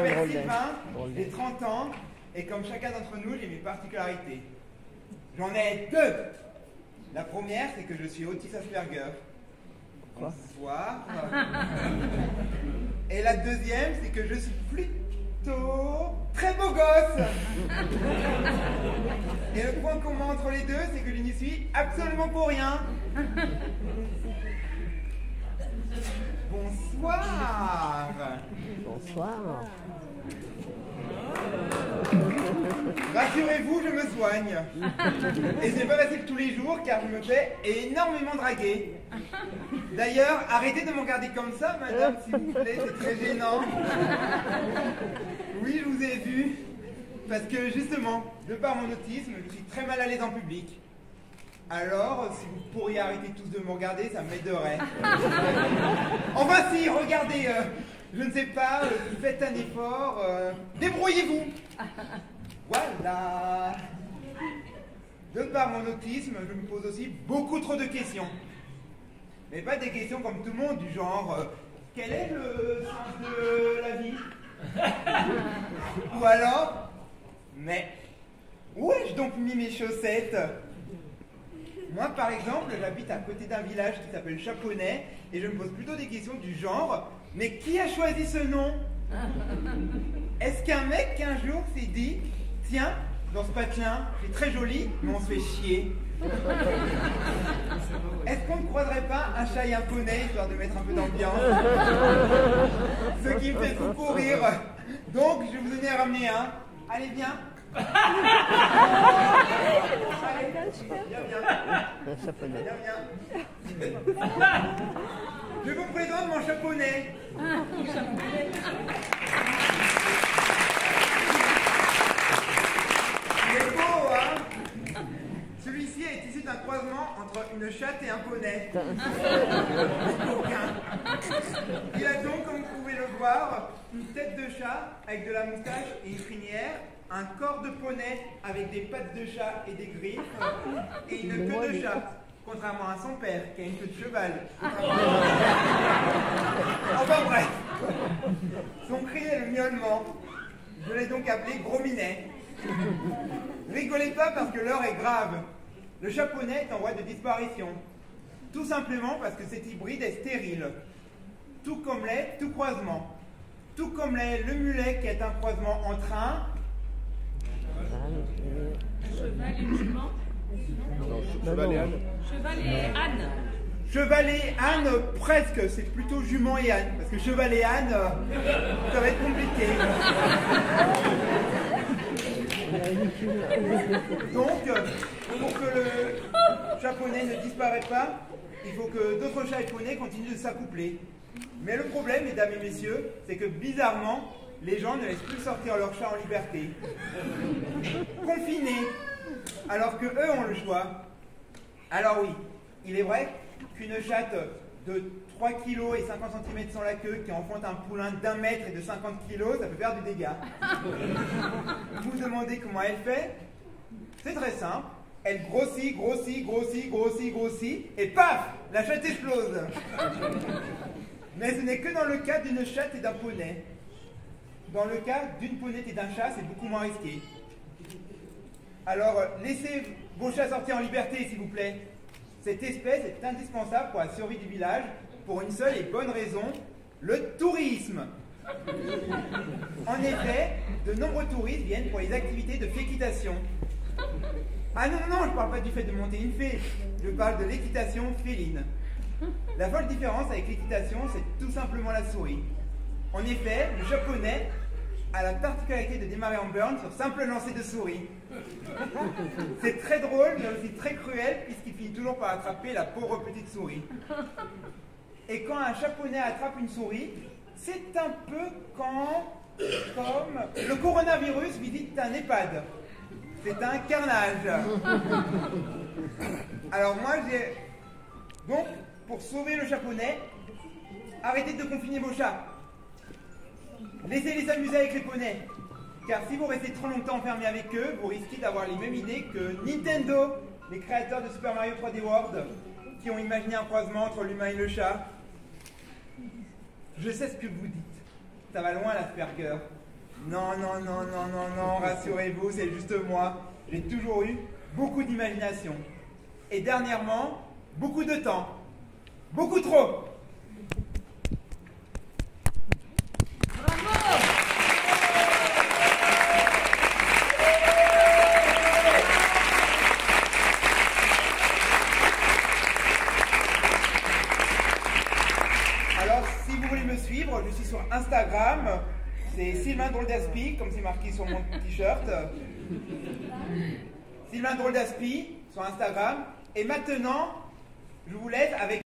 m'appelle Sylvain, j'ai 30 ans, et comme chacun d'entre nous, j'ai mes particularités. J'en ai deux. La première, c'est que je suis autiste Asperger. Bonsoir. Et la deuxième, c'est que je suis plutôt très beau gosse. Et le point commun entre les deux, c'est que je n'y suis absolument pour rien. Bonsoir. Bonsoir. Rassurez-vous, je me soigne. Et ce n'est pas facile tous les jours car je me fais énormément draguer. D'ailleurs, arrêtez de me regarder comme ça, madame, s'il vous plaît, c'est très gênant. Oui, je vous ai vu. Parce que justement, de par mon autisme, je suis très mal à l'aise en public. Alors, si vous pourriez arrêter tous de me regarder, ça m'aiderait. Enfin si, regardez, je ne sais pas, faites un effort, débrouillez-vous. Voilà. De par mon autisme, je me pose aussi beaucoup trop de questions. Mais pas des questions comme tout le monde, du genre, quel est le sens de la vie? Ou alors, mais où ai-je donc mis mes chaussettes? Moi, par exemple, j'habite à côté d'un village qui s'appelle Chaponnet, et je me pose plutôt des questions du genre, mais qui a choisi ce nom? Est-ce qu'un mec qui un jour s'est dit, tiens, dans ce patelin, c'est très joli, mais on se fait chier? Est-ce qu'on ne croiserait pas un chat et un poney, histoire de mettre un peu d'ambiance? Ce qui me fait beaucoup rire. Donc, je vous en ai ramené un. Allez, viens. Allez, viens, viens. Je vous présente mon chaponnet. Il est beau, hein? Celui-ci est issu d'un croisement entre une chatte et un poney. Il a donc, comme vous pouvez le voir, une tête de chat avec de la moustache et une crinière, un corps de poney avec des pattes de chat et des griffes, et une queue de chat, contrairement à son père qui a une queue de cheval. Enfin bref, son cri est le miaulement. Je l'ai donc appelé Gros Minet. Rigolez pas parce que l'heure est grave. Le chaponnet est en voie de disparition. Tout simplement parce que cet hybride est stérile. Tout comme l'est tout croisement. Tout comme l'est le mulet qui est un croisement entre un cheval et jument. Cheval et âne. Cheval et âne. cheval et âne, presque. C'est plutôt jument et âne. Parce que cheval et âne, ça va être compliqué. Donc, pour que le chaponnet ne disparaisse pas, il faut que d'autres chats et poneys continuent de s'accoupler. Mais le problème, mesdames et messieurs, c'est que bizarrement, les gens ne laissent plus sortir leurs chats en liberté. Confinés, alors que eux ont le choix. Alors oui, il est vrai qu'une chatte de 3 kg et 50 cm sans la queue qui enfante un poulain d'1 mètre et de 50 kg, ça peut faire du dégât. Vous vous demandez comment elle fait? C'est très simple. Elle grossit, grossit, grossit, grossit, grossit, et paf, la chatte explose. Mais ce n'est que dans le cas d'une chatte et d'un poney. Dans le cas d'une ponette et d'un chat, c'est beaucoup moins risqué. Alors, laissez vos chats sortir en liberté, s'il vous plaît. Cette espèce est indispensable pour la survie du village, pour une seule et bonne raison, le tourisme. En effet, de nombreux touristes viennent pour les activités de féquitation. Ah non, non, je ne parle pas du fait de monter une fée, je parle de l'équitation féline. La folle différence avec l'équitation, c'est tout simplement la souris. En effet, le japonais a la particularité de démarrer en burn sur simple lancer de souris. C'est très drôle, mais aussi très cruel, puisqu'il finit toujours par attraper la pauvre petite souris. Et quand un japonais attrape une souris, c'est un peu comme le coronavirus visite un EHPAD. C'est un carnage. Alors moi, j'ai... Donc, pour sauver le japonais, arrêtez de confiner vos chats. Laissez-les s'amuser avec les poneys. Car si vous restez trop longtemps enfermés avec eux, vous risquez d'avoir les mêmes idées que Nintendo, les créateurs de Super Mario 3D World, qui ont imaginé un croisement entre l'humain et le chat. Je sais ce que vous dites. Ça va loin, l'Asperger. Non, non, non, non, non, non, rassurez-vous, c'est juste moi. J'ai toujours eu beaucoup d'imagination. Et dernièrement, beaucoup de temps. Beaucoup trop. Alors, si vous voulez me suivre, je suis sur Instagram. C'est Sylvain Drôle d'Aspi, comme c'est marqué sur mon t-shirt. Sylvain Drôle d'Aspi sur Instagram. Et maintenant, je vous laisse avec